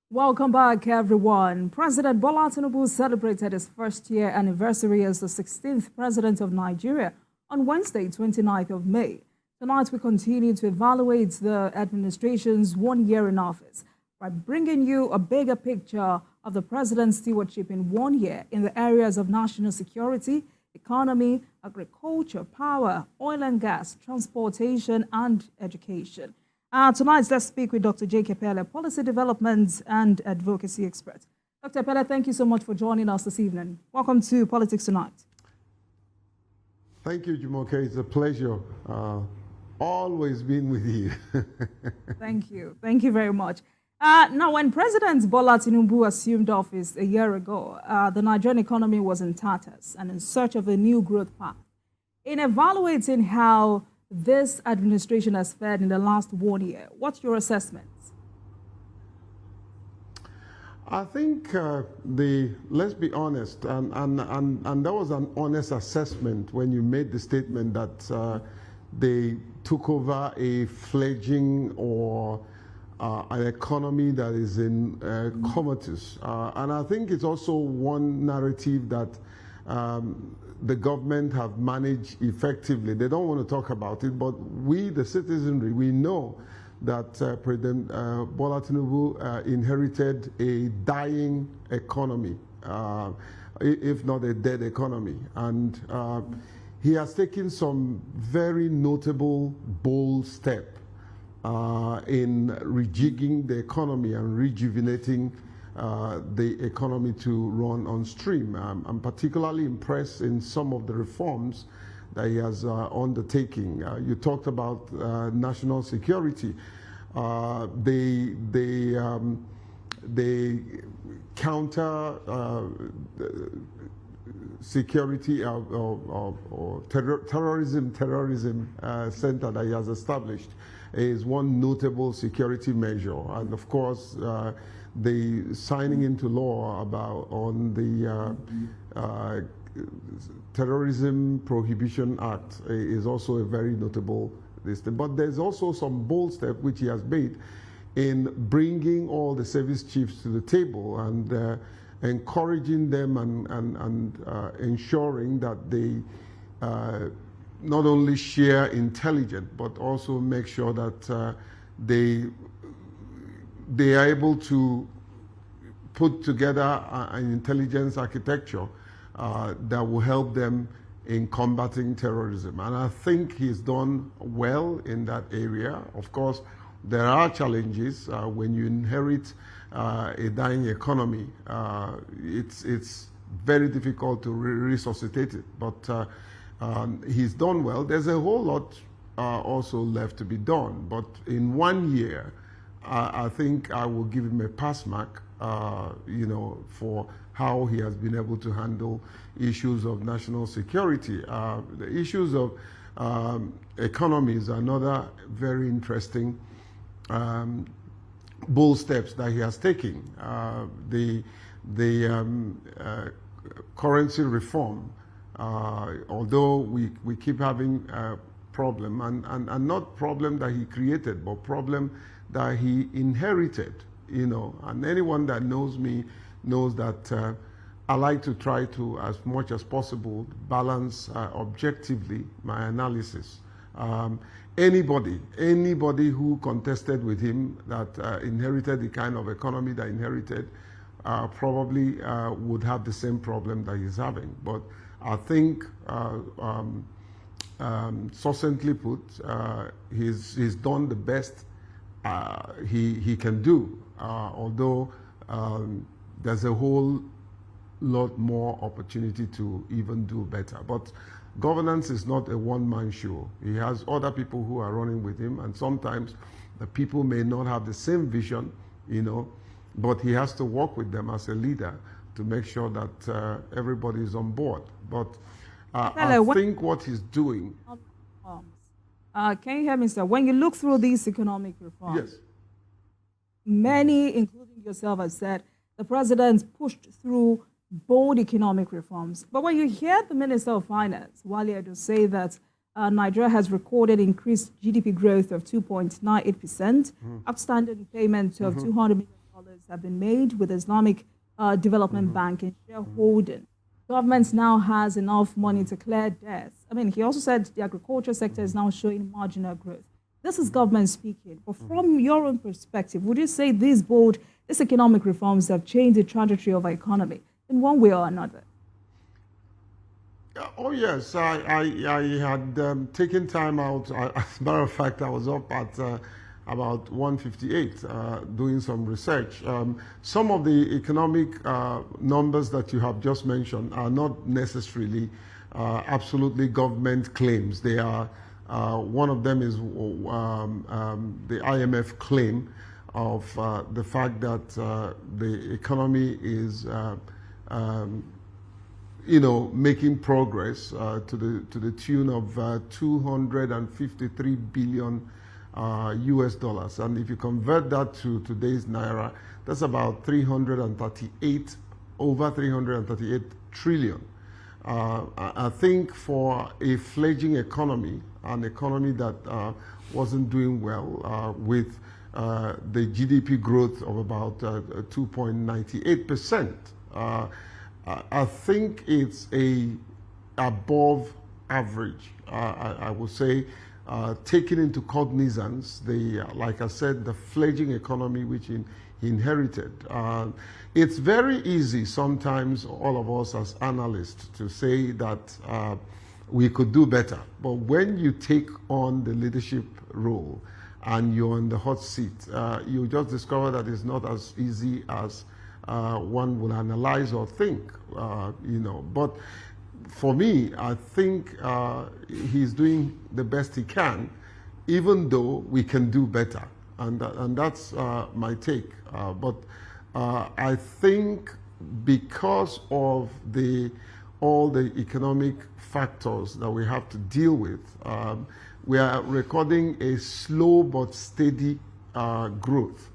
Welcome back, everyone. President Bola Tinubu celebrated his first-year anniversary as the 16th president of Nigeria on Wednesday, 29th of May. Tonight, we continue to evaluate the administration's 1 year in office by bringing you a bigger picture of the president's stewardship in 1 year in the areas of national security, economy, agriculture, power, oil and gas, transportation, and education. Tonight, let's speak with Dr. J.K. Pele, policy development and advocacy expert. Dr. Pele, thank you so much for joining us this evening. Welcome to Politics Tonight. Thank you, Jumoke. It's a pleasure. Always being with you. Thank you. Thank you very much. Now, when President Bola Tinubu assumed office a year ago, the Nigerian economy was in tatters and in search of a new growth path. In evaluating how this administration has fared in the last 1 year, what's your assessment? I think let's be honest, and that was an honest assessment when you made the statement that they took over a fledgling or an economy that is in comatose. And I think it's also one narrative that the government have managed effectively. They don't want to talk about it, but we, the citizenry, we know that President Bola Tinubu inherited a dying economy, if not a dead economy. And he has taken some very notable, bold steps in rejigging the economy and rejuvenating the economy to run on stream. I'm particularly impressed in some of the reforms that he has undertaking. You talked about national security. They counter security or terrorism center that he has established is one notable security measure. And of course, the signing into law on the Terrorism Prohibition Act is also a very notable list. But there's also some bold step which he has made in bringing all the service chiefs to the table and encouraging them and ensuring that they not only share intelligence, but also make sure that they are able to put together an intelligence architecture that will help them in combating terrorism. And I think he's done well in that area. Of course, there are challenges when you inherit a dying economy. It's very difficult to resuscitate it, but he's done well. There's a whole lot also left to be done, but in 1 year, I think I will give him a pass mark, for how he has been able to handle issues of national security. The issues of economy is another very interesting bold steps that he has taken. The currency reform, although we keep having a problem, and not problem that he created, but problem that he inherited, and anyone that knows me knows that I like to try to, as much as possible, balance objectively my analysis. Anybody who contested with him that inherited the kind of economy that inherited probably would have the same problem that he's having. But I think, succinctly put, he's done the best he can do, although there's a whole lot more opportunity to even do better. But governance is not a one-man show. He has other people who are running with him, and sometimes the people may not have the same vision, but he has to work with them as a leader to make sure that everybody is on board. But I think what he's doing... can you hear me, sir? When you look through these economic reforms, yes, many, including yourself, have said the president pushed through bold economic reforms. But when you hear the Minister of Finance, Wale Edo, say that Nigeria has recorded increased GDP growth of 2.98%, outstanding payment of $200 million have been made with Islamic Development Bank and shareholding. Government now has enough money to clear debts. I mean, he also said the agriculture sector is now showing marginal growth. This is government speaking. But from your own perspective, would you say these economic reforms have changed the trajectory of our economy in one way or another? Oh yes, I had taken time out. As a matter of fact, I was up at about 1:58 doing some research. Some of the economic numbers that you have just mentioned are not necessarily absolutely government claims. They are one of them is the IMF claim of the fact that the economy is making progress to the tune of 253 billion US dollars. And if you convert that to today's naira, that's about over 338 trillion. I think for a fledgling economy, an economy that wasn't doing well with the GDP growth of about 2.98%, I think it's above average. I would say, taking into cognizance like I said, the fledgling economy which he inherited. It's very easy sometimes, all of us as analysts, to say that we could do better. But when you take on the leadership role and you're in the hot seat, you just discover that it's not as easy as one will analyze or think, But for me, I think he's doing the best he can, even though we can do better. And that's my take. But I think because of all the economic factors that we have to deal with, we are recording a slow but steady growth.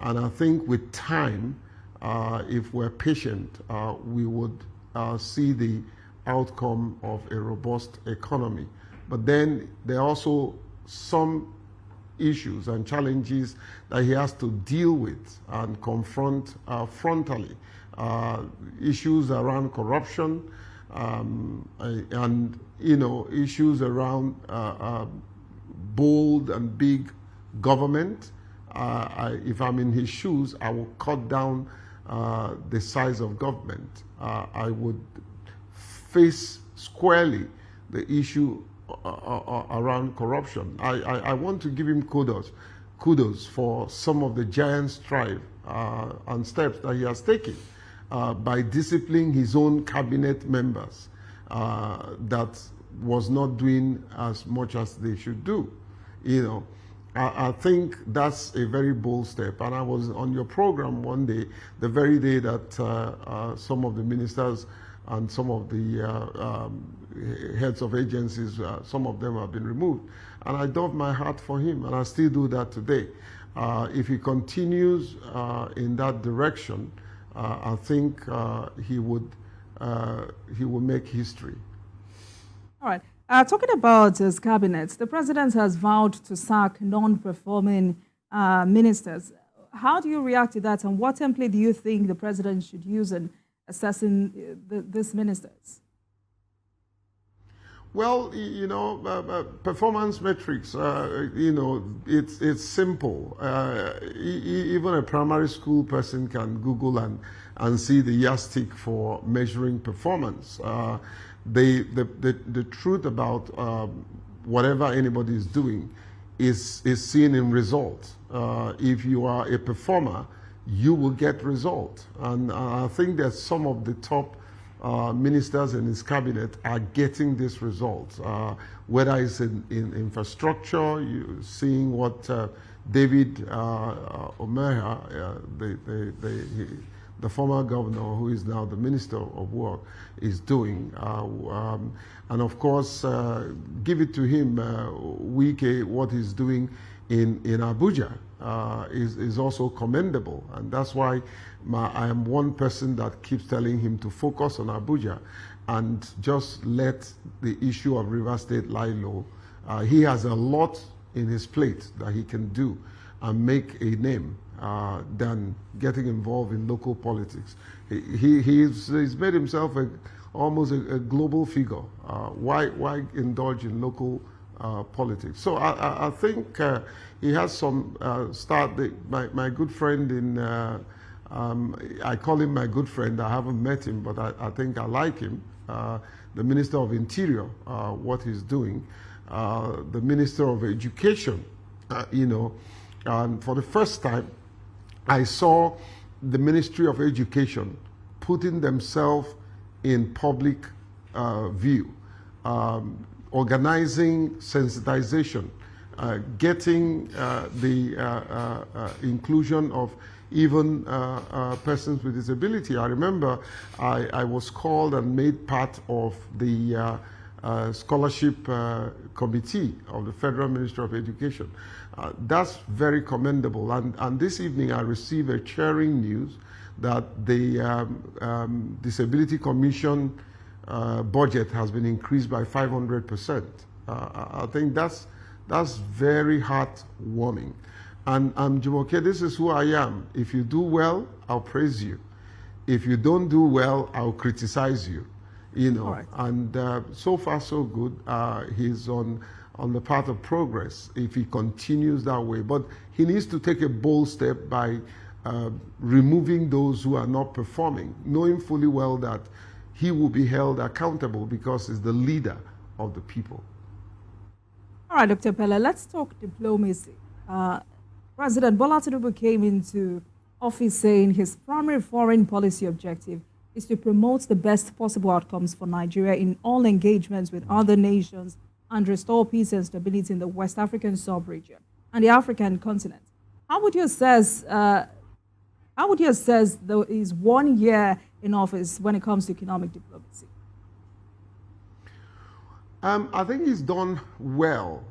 And I think with time, if we're patient, we would see the outcome of a robust economy. But then there are also some issues and challenges that he has to deal with and confront frontally. Issues around corruption and issues around bold and big government. If I'm in his shoes, I will cut down the size of government. I would face squarely the issue around corruption. I want to give him kudos for some of the giant strides and steps that he has taken by disciplining his own cabinet members that was not doing as much as they should do. I think that's a very bold step. And I was on your program one day, the very day that some of the ministers and some of the heads of agencies, some of them have been removed. And I dove my hat for him, and I still do that today. If he continues in that direction, I think he would make history. All right. Talking about his cabinet, the president has vowed to sack non-performing ministers. How do you react to that, and what template do you think the president should use in assessing these ministers? Well, performance metrics, it's simple. Even a primary school person can Google and see the yardstick for measuring performance. The truth about whatever anybody is doing is seen in results. If you are a performer, you will get results. And I think that some of the top ministers in his cabinet are getting this result. Whether it's in infrastructure, you're seeing what David Omeha, the former governor who is now the Minister of Work, is doing. And of course, give it to him, Wike, what he's doing in Abuja is also commendable. And that's why I am one person that keeps telling him to focus on Abuja and just let the issue of River State lie low. He has a lot in his plate that he can do and make a name than getting involved in local politics. He's made himself almost a global figure. Why indulge in local politics? So I think he has some start. My good friend in, I call him my good friend. I haven't met him, but I think I like him. The Minister of Interior, what he's doing. The Minister of Education, and for the first time, I saw the Ministry of Education putting themselves in public view, organizing sensitization, getting the inclusion of even persons with disability. I remember I was called and made part of the scholarship committee of the Federal Ministry of Education. That's very commendable. And this evening I received a cheering news that the Disability Commission budget has been increased by 500%. I think that's very heartwarming. And Jumoke, this is who I am. If you do well, I'll praise you. If you don't do well, I'll criticize you. Right. And so far so good. He's on the path of progress if he continues that way. But he needs to take a bold step by removing those who are not performing, knowing fully well that he will be held accountable because he's the leader of the people. All right, Dr. Pele, let's talk diplomacy. President Bola Tinubu came into office saying his primary foreign policy objective is to promote the best possible outcomes for Nigeria in all engagements with other nations and restore peace and stability in the West African sub-region and the African continent. How would you assess his 1 year in office when it comes to economic diplomacy? I think he's done well.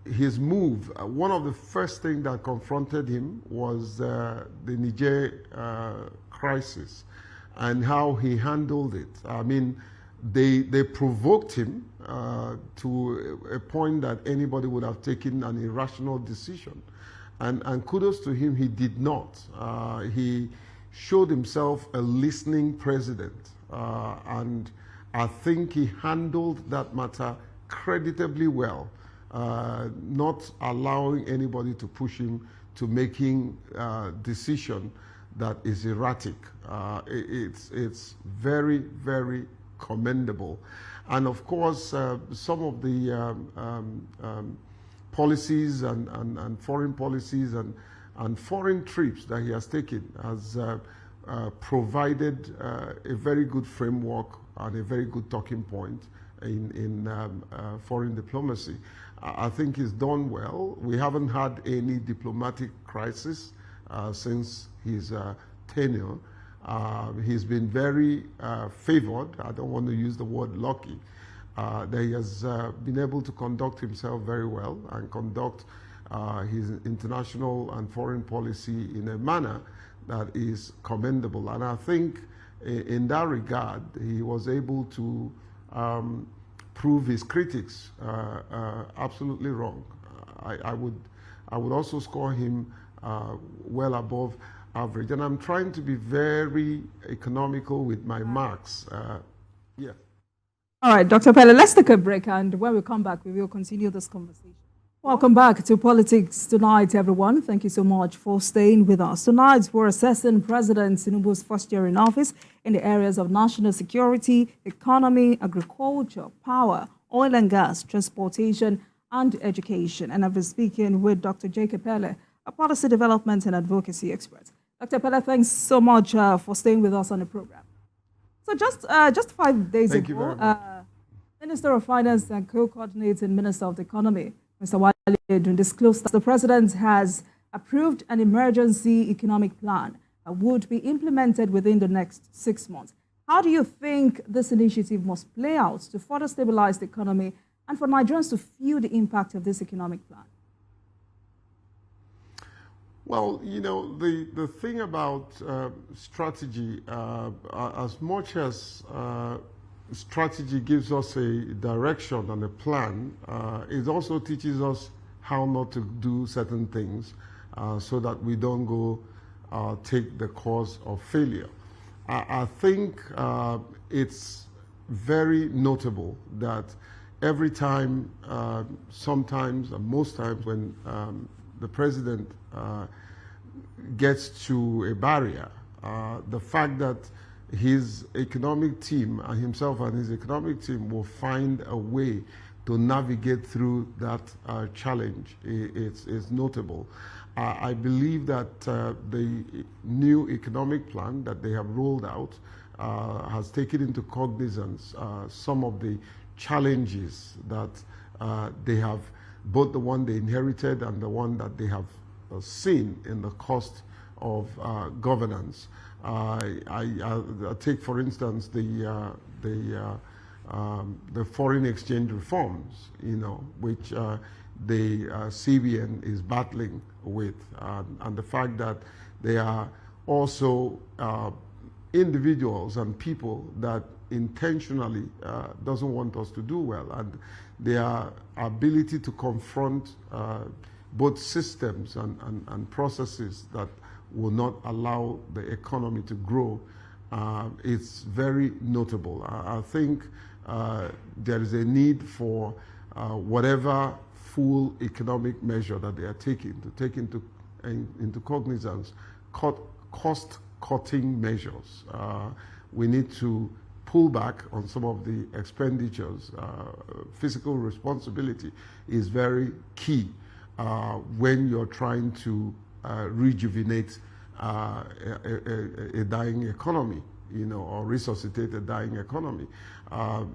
His move, one of the first things that confronted him was the Niger crisis and how he handled it. I mean, they provoked him to a point that anybody would have taken an irrational decision. And kudos to him, he did not. He showed himself a listening president. And I think he handled that matter creditably well. Not allowing anybody to push him to making decision that is erratic. It's very, very commendable. And of course, some of the policies and foreign policies and foreign trips that he has taken has provided a very good framework and a very good talking point in foreign diplomacy. I think he's done well. We haven't had any diplomatic crisis since his tenure. He's been very favored. I don't want to use the word lucky. That he has been able to conduct himself very well and conduct his international and foreign policy in a manner that is commendable. And I think in that regard, he was able to prove his critics absolutely wrong. I would also score him well above average. And I'm trying to be very economical with my marks. Yeah. All right, Dr. Pele, let's take a break, and when we come back, we will continue this conversation. Welcome back to Politics Tonight, everyone. Thank you so much for staying with us. Tonight, we're assessing President Tinubu's first year in office in the areas of national security, economy, agriculture, power, oil and gas, transportation, and education. And I've been speaking with Dr. Jacob Pele, a policy development and advocacy expert. Dr. Pele, thanks so much for staying with us on the program. So just 5 days ago, Minister of Finance and co-coordinating Minister of the Economy, Mr. Wale, disclosed that the President has approved an emergency economic plan that would be implemented within the next 6 months. How do you think this initiative must play out to further stabilize the economy and for Nigerians to feel the impact of this economic plan? Well, you know, the thing about strategy, as much as strategy gives us a direction and a plan, it also teaches us how not to do certain things so that we don't go take the course of failure. I think it's very notable that every time, sometimes, and most times when the president gets to a barrier, the fact that his economic team and himself and his economic team will find a way to navigate through that challenge is notable. I believe that the new economic plan that they have rolled out has taken into cognizance some of the challenges that they have, both the one they inherited and the one that they have seen in the cost of governance. I take, for instance, the foreign exchange reforms, which the CBN is battling with, and the fact that they are also individuals and people that intentionally doesn't want us to do well, and their ability to confront both systems and processes that will not allow the economy to grow, it's very notable. I think there is a need for whatever full economic measure that they are taking to take into cognizance cost-cutting measures. We need to pull back on some of the expenditures. Fiscal responsibility is very key when you're trying to rejuvenate a dying economy, or resuscitate a dying economy.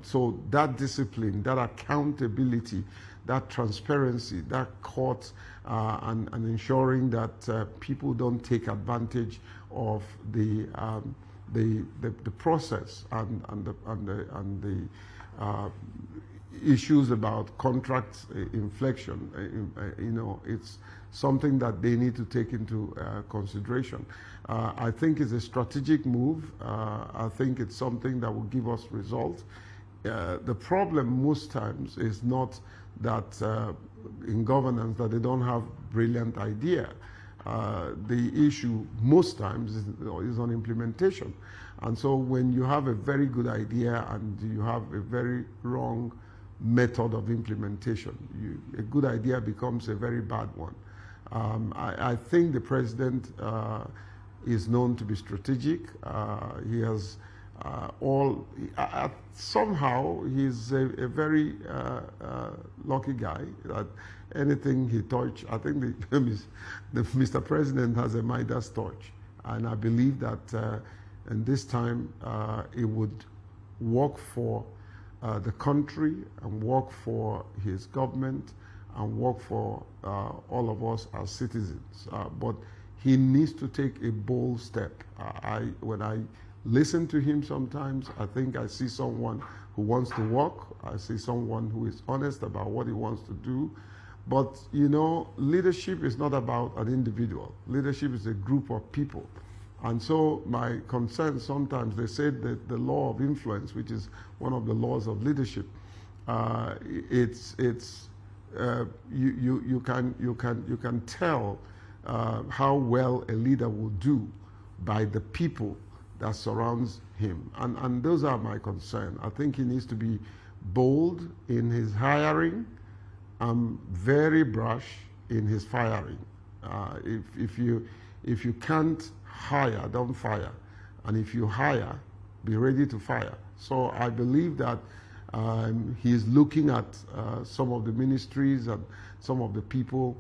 So that discipline, that accountability, that transparency, that court, and ensuring that people don't take advantage of the process and the issues about contract inflection, it's something that they need to take into consideration. I think it's a strategic move. I think it's something that will give us results. The problem most times is not that in governance that they don't have brilliant idea. The issue most times is on implementation. And so when you have a very good idea and you have a very wrong method of implementation, a good idea becomes a very bad one. I think the president is known to be strategic. He has somehow he's a very lucky guy that anything he touch, I think the Mr. President has a Midas touch, and I believe that in this time it would work for the country and work for his government and work for all of us as citizens. But he needs to take a bold step. When I listen to him sometimes, I think I see someone who wants to work. I see someone who is honest about what he wants to do. But, leadership is not about an individual. Leadership is a group of people. And so my concern sometimes, they said that the law of influence, which is one of the laws of leadership, you can tell how well a leader will do by the people that surrounds him. And those are my concern. I think he needs to be bold in his hiring, very brash in his firing. If you can't hire, don't fire. And if you hire, be ready to fire. So I believe that he's looking at some of the ministries and some of the people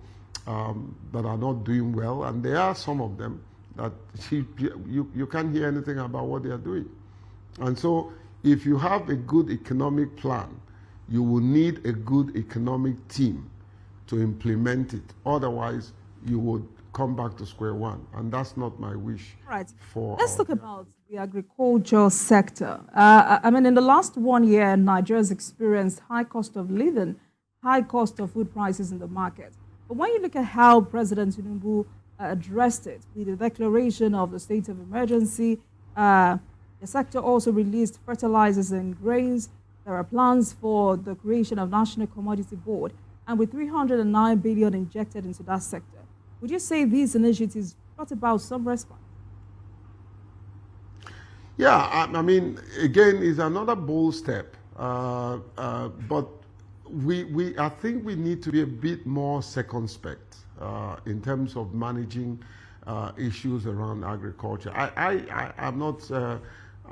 that are not doing well, and there are some of them that you can't hear anything about what they are doing. And so if you have a good economic plan, you will need a good economic team to implement it. Otherwise, you would come back to square one, and that's not my wish. Right. For Let's talk about the agriculture sector. In the last 1 year, Nigeria has experienced high cost of living, high cost of food prices in the market. But when you look at how President Tinubu addressed it with the declaration of the state of emergency, the sector also released fertilizers and grains. There are plans for the creation of National Commodity Board. and with 309 billion injected into that sector, would you say these initiatives brought about some response? Yeah, I mean, again, it's another bold step, but I think we need to be a bit more circumspect in terms of managing issues around agriculture. I'm not an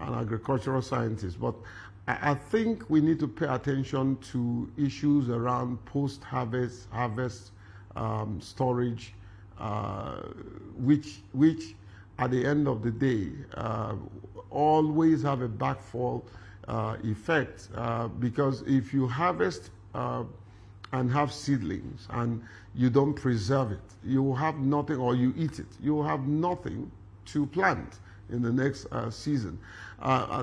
agricultural scientist, but I think we need to pay attention to issues around post-harvest, storage, which at the end of the day always have a backfall effect, because if you harvest and have seedlings and you don't preserve it, you have nothing, or you eat it, you have nothing to plant in the next season.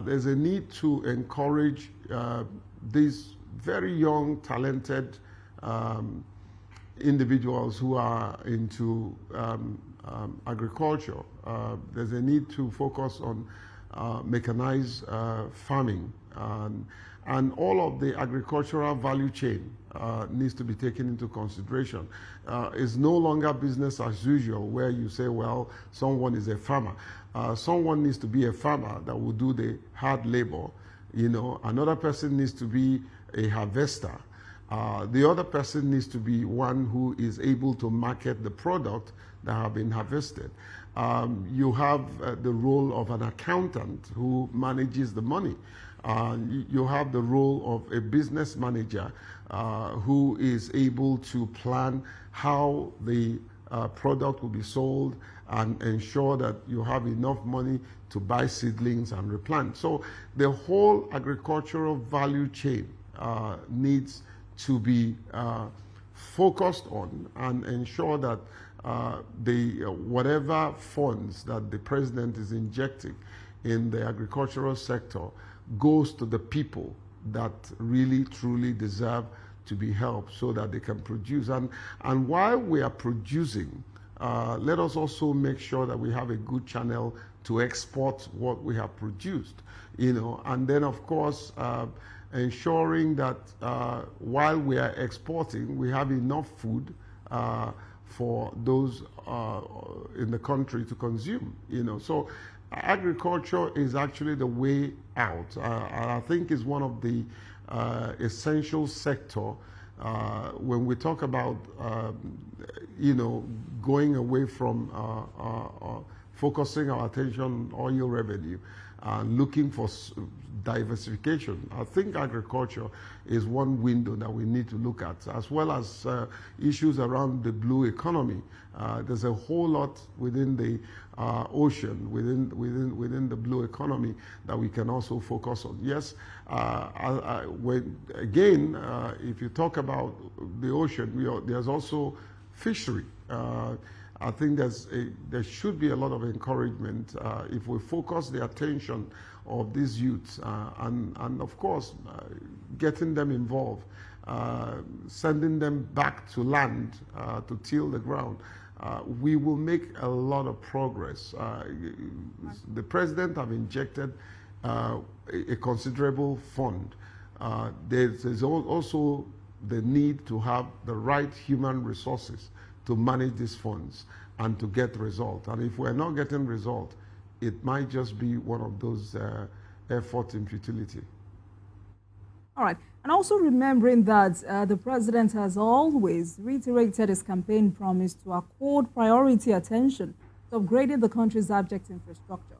There's a need to encourage these very young, talented individuals who are into agriculture. There's a need to focus on mechanized farming, and all of the agricultural value chain needs to be taken into consideration. It's no longer business as usual where you say, well, someone is a farmer. Someone needs to be a farmer that will do the hard labor. You know, another person needs to be a harvester. The other person needs to be one who is able to market the product that have been harvested. You have the role of an accountant who manages the money. You have the role of a business manager who is able to plan how the product will be sold and ensure that you have enough money to buy seedlings and replant. So the whole agricultural value chain needs to be focused on and ensure that whatever funds that the president is injecting in the agricultural sector goes to the people that really truly deserve to be helped so that they can produce. And while we are producing, let us also make sure that we have a good channel to export what we have produced, you know, and then of course ensuring that while we are exporting, we have enough food for those in the country to consume, you know. So agriculture is actually the way out. I think it's one of the essential sector when we talk about, you know, going away from focusing our attention on oil revenue and looking for diversification. I think agriculture is one window that we need to look at, as well as issues around the blue economy. There's a whole lot within the ocean, within the blue economy that we can also focus on. Yes, if you talk about the ocean, there's also fishery. I think there should be a lot of encouragement if we focus the attention of these youths and of course getting them involved, sending them back to land to till the ground. We will make a lot of progress. The president have injected a considerable fund. There's also the need to have the right human resources to manage these funds and to get results. And if we're not getting results, it might just be one of those efforts in futility. All right. And also remembering that the president has always reiterated his campaign promise to accord priority attention to upgrading the country's abject infrastructure.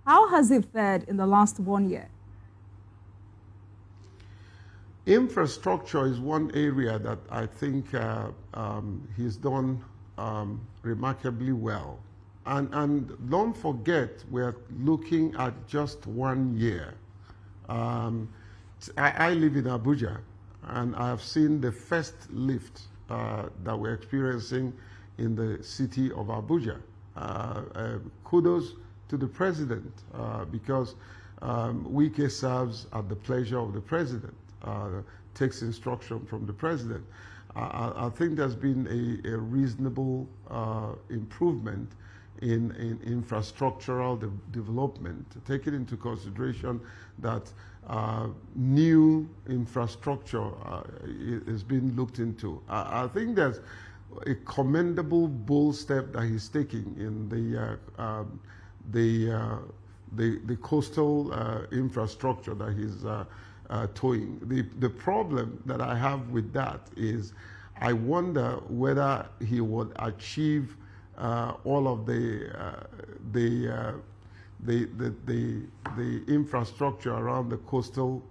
How has it fared in the last 1 year? Infrastructure is one area that I think he's done remarkably well. And don't forget, we're looking at just 1 year. I live in Abuja, and I have seen the first lift that we're experiencing in the city of Abuja. Kudos to the president, because Wike serves at the pleasure of the president, takes instruction from the president. I think there's been a reasonable improvement in infrastructural development, taking into consideration that new infrastructure is being looked into. I think there's a commendable, bold step that he's taking in the coastal infrastructure that he's towing. The problem that I have with that is I wonder whether he would achieve all of the infrastructure around the coastal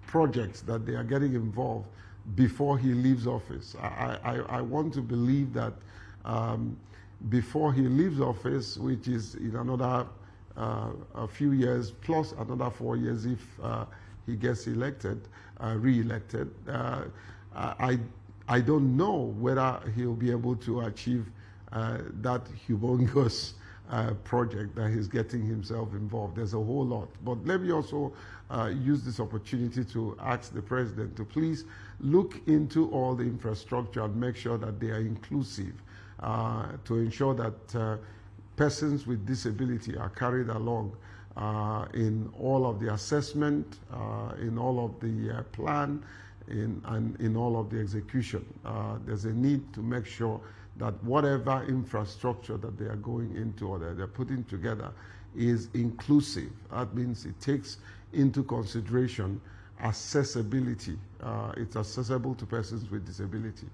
projects that they are getting involved before he leaves office. I want to believe that before he leaves office, which is in another a few years plus another 4 years if he gets elected, re-elected, I don't know whether he'll be able to achieve that humongous project that he's getting himself involved. There's a whole lot. But let me also use this opportunity to ask the president to please look into all the infrastructure and make sure that they are inclusive, to ensure that persons with disability are carried along in all of the assessment, in all of the plan, and in all of the execution. There's a need to make sure that whatever infrastructure that they are going into or that they're putting together is inclusive. That means it takes into consideration accessibility. It's accessible to persons with disability.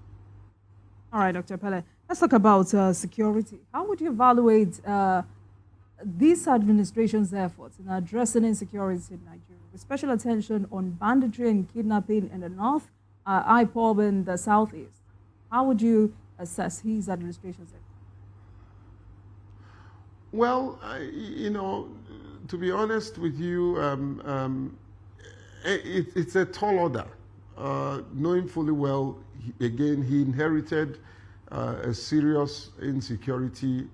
All right, Dr. Pele, let's talk about security. How would you evaluate this administration's efforts in addressing insecurity in Nigeria, with special attention on banditry and kidnapping in the north, IPOB in the southeast? How would you assess his administration's efforts? Well, you know, to be honest with you, it's a tall order. Knowing fully well, again, he inherited a serious insecurity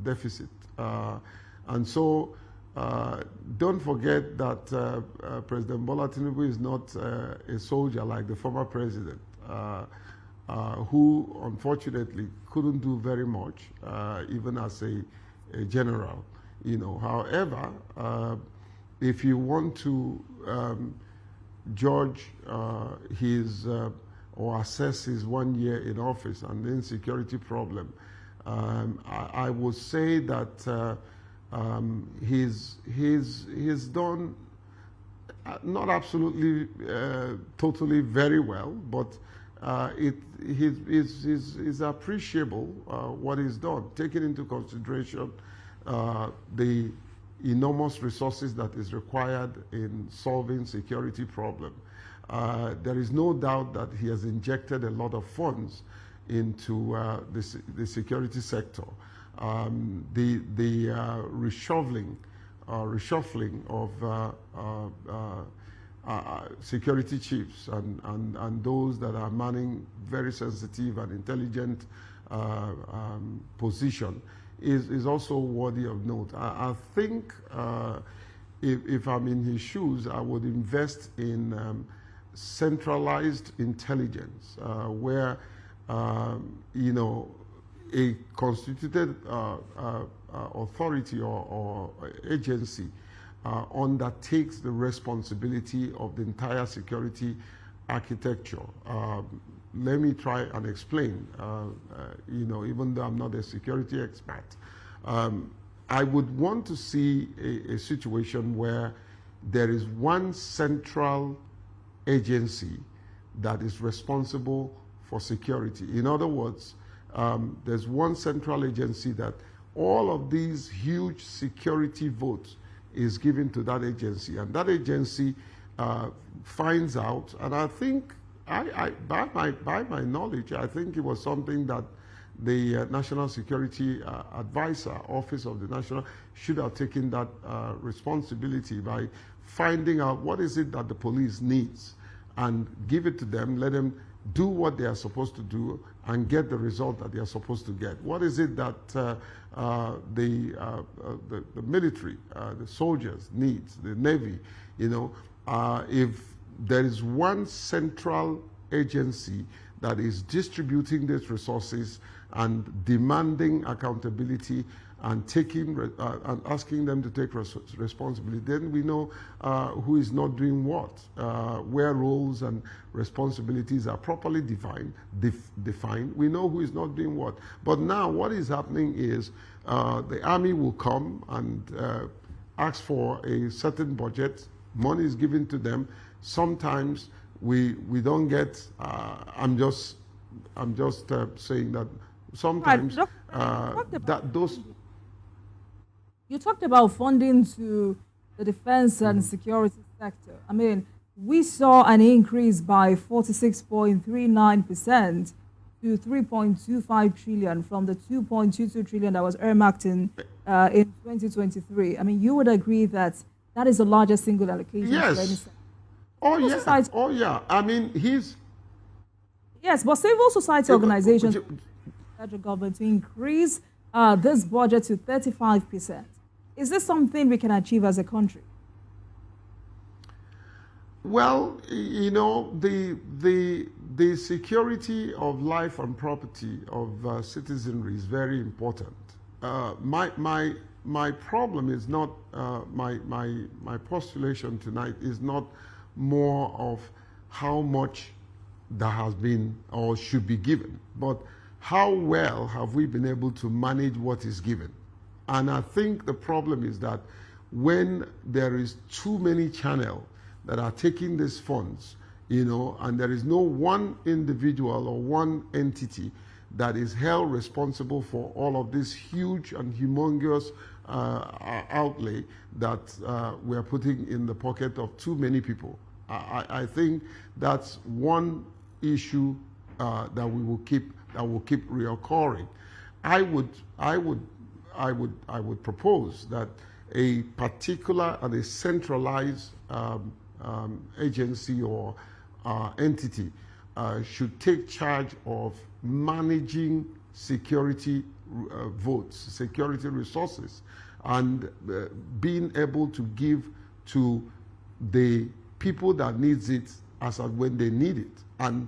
deficit. And so don't forget that President Bola Tinubu is not a soldier like the former president, who unfortunately couldn't do very much, even as a general. You know, however, if you want to judge his or assess his 1 year in office and the insecurity problem, I would say that he's done not absolutely totally very well, but it's appreciable what he's done, taking into consideration the enormous resources that is required in solving security problem. There is no doubt that he has injected a lot of funds into the security sector. The reshuffling of security chiefs and those that are manning very sensitive and intelligent position is also worthy of note. I think if I'm in his shoes, I would invest in centralized intelligence, where you know, a constituted authority or agency undertakes the responsibility of the entire security architecture. Let me try and explain, you know, even though I'm not a security expert. I would want to see a situation where there is one central agency that is responsible for security. In other words, there's one central agency that all of these huge security votes is given to that agency, and that agency finds out. And I think, by my knowledge, I think it was something that the National Security Advisor, Office of the National, should have taken that responsibility by finding out what is it that the police needs and give it to them, let them do what they are supposed to do and get the result that they are supposed to get. What is it that the military, the soldiers needs, the Navy, you know, if there is one central agency that is distributing these resources and demanding accountability and and asking them to take responsibility, then we know who is not doing what, where roles and responsibilities are properly defined. We know who is not doing what. But now what is happening is the army will come and ask for a certain budget. Money is given to them. Sometimes we don't get. I'm just saying that sometimes that those. You talked about funding to the defense and security sector. I mean, we saw an increase by 46.39% to 3.25 trillion from the 2.22 trillion that was earmarked in 2023. I mean, you would agree that that is the largest single allocation. Yes. Oh yeah. Society, oh yeah. I mean, Yes, but civil society organizations, federal government to increase this budget to 35%. Is this something we can achieve as a country? Well, you know, the security of life and property of citizenry is very important. My problem is not my postulation tonight is not more of how much that has been or should be given, but how well have we been able to manage what is given? And I think the problem is that when there is too many channels that are taking these funds, you know, and there is no one individual or one entity that is held responsible for all of this huge and humongous outlay that we are putting in the pocket of too many people. I think that's one issue that will keep reoccurring. I would propose that a particular and a centralized agency or entity should take charge of managing security votes, security resources, and being able to give to the people that needs it as and when they need it, and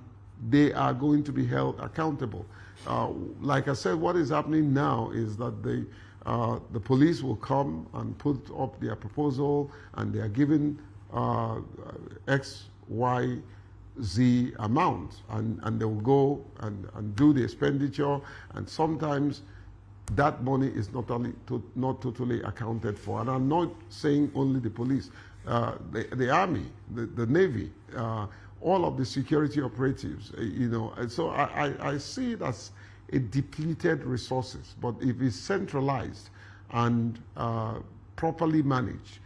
they are going to be held accountable. Like I said, what is happening now is that the police will come and put up their proposal, and they are given X, Y, Z amount, and they will go and do the expenditure, and sometimes that money is not totally accounted for. And I'm not saying only the police, the army, the navy, all of the security operatives, you know. And so I see it as a depleted resources, but if it's centralized and properly managed,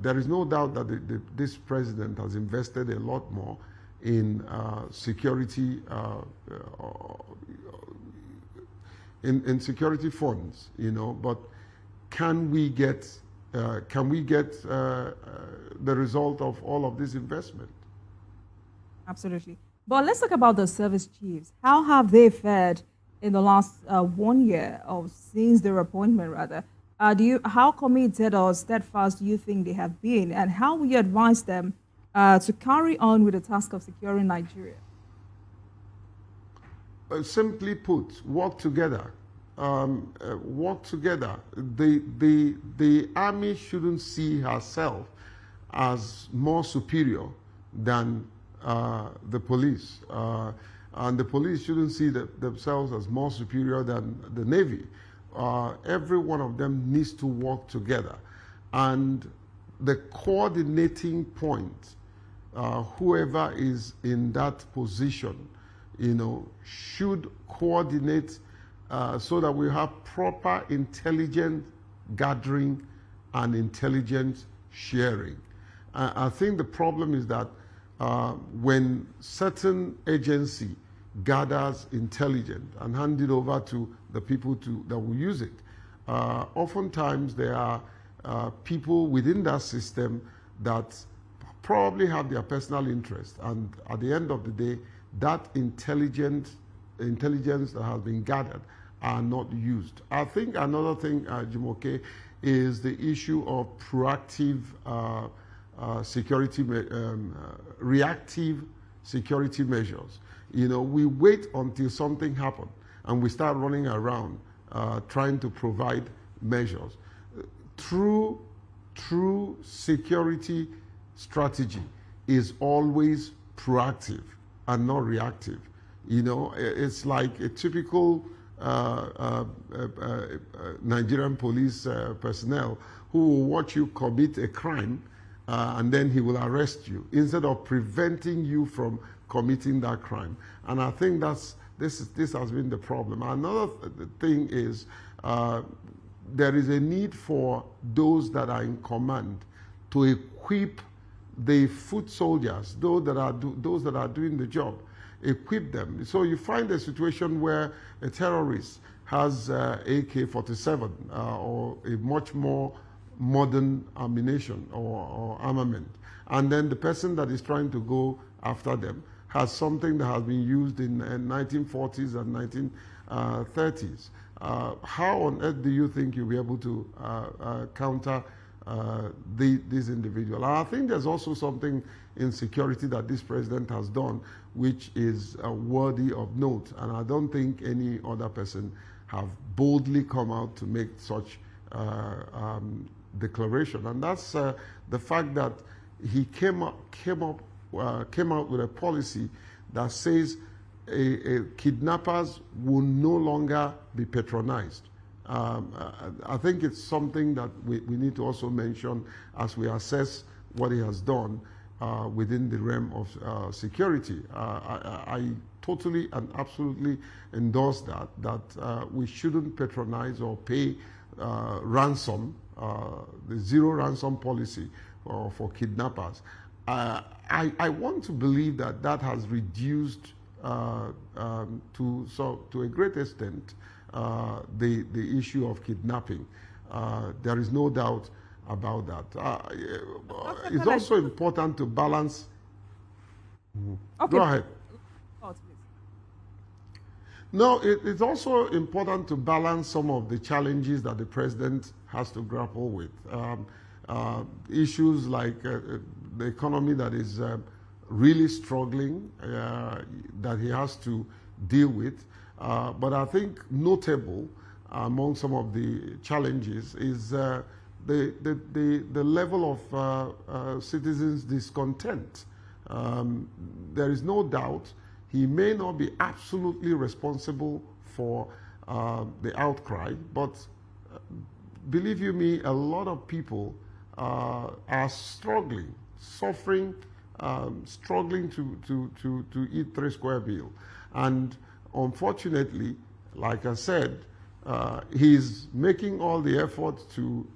there is no doubt that this president has invested a lot more in security, in security funds, you know. But can we get the result of all of this investment? Absolutely. But let's talk about the service chiefs. How have they fared in the last 1 year, or since their appointment, rather? How committed or steadfast do you think they have been, and how will you advise them to carry on with the task of securing Nigeria? Simply put, work together. Work together. The army shouldn't see herself as more superior than the police, and the police shouldn't see themselves as more superior than the Navy. Every one of them needs to work together, and the coordinating point, whoever is in that position, you know, should coordinate so that we have proper intelligence gathering and intelligence sharing. I think the problem is that when certain agency gathers intelligence and hand it over to the people that will use it, oftentimes there are people within that system that probably have their personal interest, and at the end of the day, that intelligence that has been gathered are not used. I think another thing, Jumoke, is the issue of proactive reactive security measures. You know, we wait until something happens, and we start running around trying to provide measures. True security strategy is always proactive and not reactive. You know, it's like a typical Nigerian police personnel who will watch you commit a crime and then he will arrest you instead of preventing you from committing that crime. And I think this has been the problem. Another thing is there is a need for those that are in command to equip the foot soldiers, those that are doing the job, equip them. So you find a situation where a terrorist has AK-47 or a much more modern ammunition or armament, and then the person that is trying to go after them has something that has been used in 1940s and 1930s. How on earth do you think you'll be able to counter these individuals? I think there's also something in security that this president has done which is worthy of note, and I don't think any other person have boldly come out to make such declaration, and that's the fact that he came out with a policy that says kidnappers will no longer be patronized. I think it's something that we need to also mention as we assess what he has done within the realm of security. I totally and absolutely endorse that we shouldn't patronize or pay ransom, the zero ransom policy for kidnappers. I want to believe that has reduced to a great extent the issue of kidnapping. There is no doubt about that. It's also important to balance. Okay. Go ahead. Oh, please. No, it's also important to balance some of the challenges that the president has to grapple with. Issues like the economy that is really struggling, that he has to deal with. But I think notable among some of the challenges is the level of citizens' discontent. There is no doubt he may not be absolutely responsible for the outcry, but believe you me, a lot of people are struggling, suffering, struggling to eat 3 square meal. And unfortunately, like I said, he's making all the efforts to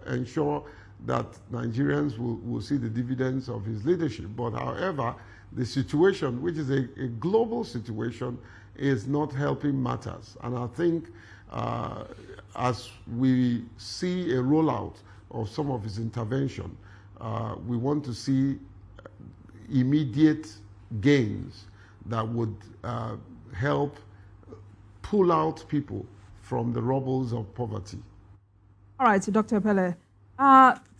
ensure that Nigerians will see the dividends of his leadership. But however, the situation, which is a global situation, is not helping matters. And I think as we see a rollout of some of his intervention, we want to see immediate gains that would help pull out people from the rubbles of poverty. All right, so Dr. Pele,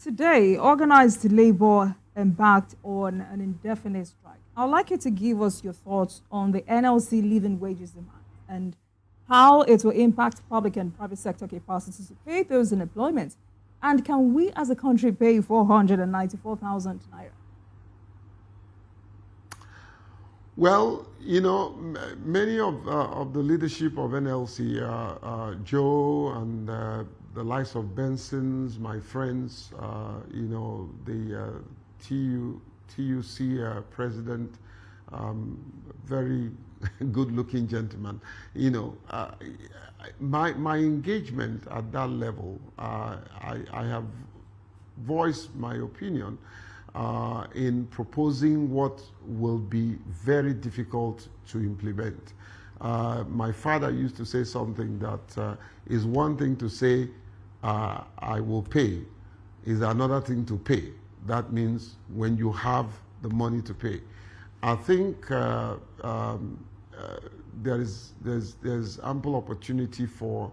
today, organized labor embarked on an indefinite strike. I'd like you to give us your thoughts on the NLC living wages demand and how it will impact public and private sector capacity to pay those in employment. And can we as a country pay 494,000 naira? Well, you know, many of the leadership of NLC, Joe and the likes of Benson's, my friends, you know, the TUC president, very good-looking gentleman. You know, my engagement at that level, I have voiced my opinion in proposing what will be very difficult to implement. My father used to say something that is one thing to say, I will pay, is another thing to pay. That means when you have the money to pay. I think there's ample opportunity for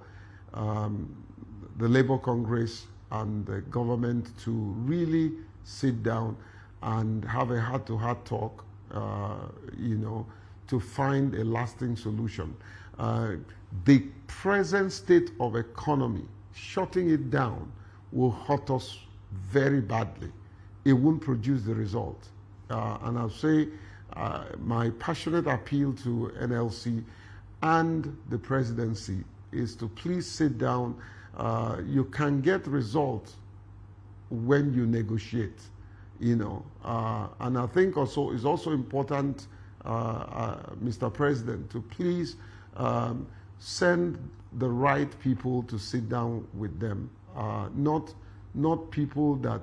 the Labour Congress and the government to really sit down and have a heart-to-heart talk, you know, to find a lasting solution. The present state of economy, shutting it down, will hurt us very badly. It won't produce the result. And I'll say my passionate appeal to NLC and the presidency is to please sit down. You can get results when you negotiate, you know. And I think also it's also important, Mr. President, to please send the right people to sit down with them, not people that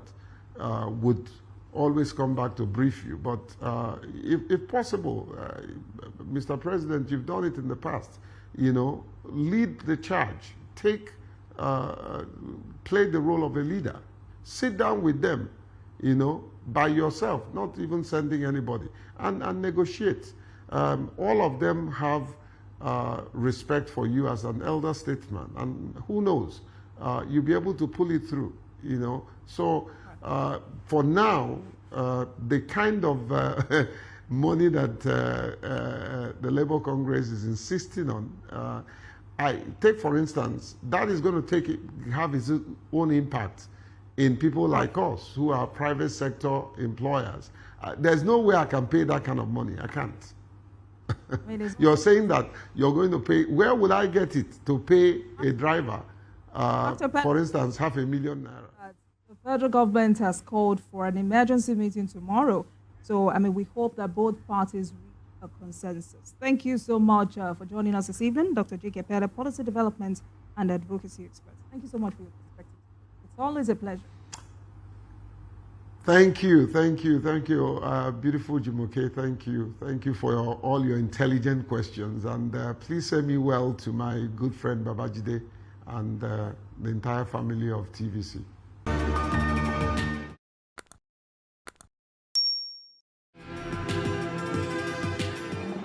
would always come back to brief you. But if possible, Mr. President, you've done it in the past, you know, lead the charge, play the role of a leader, sit down with them, you know, by yourself, not even sending anybody, and negotiate. All of them have respect for you as an elder statesman, and who knows, you'll be able to pull it through, you know. So for now, the kind of money that the Labour Congress is insisting on, I take for instance, that is going to have its own impact in people like us who are private sector employers. There's no way I can pay that kind of money. I can't. You're saying that you're going to pay. Where would I get it to pay a driver, for instance, $500,000 naira? The federal government has called for an emergency meeting tomorrow. So, I mean, we hope that both parties reach a consensus. Thank you so much for joining us this evening, Dr. J.K. Pele, Policy Development and Advocacy Expert. Thank you so much for your perspective. It's always a pleasure. Thank you, beautiful Jumoke. Thank you for all your intelligent questions, and please send me well to my good friend Babajide and the entire family of TVC.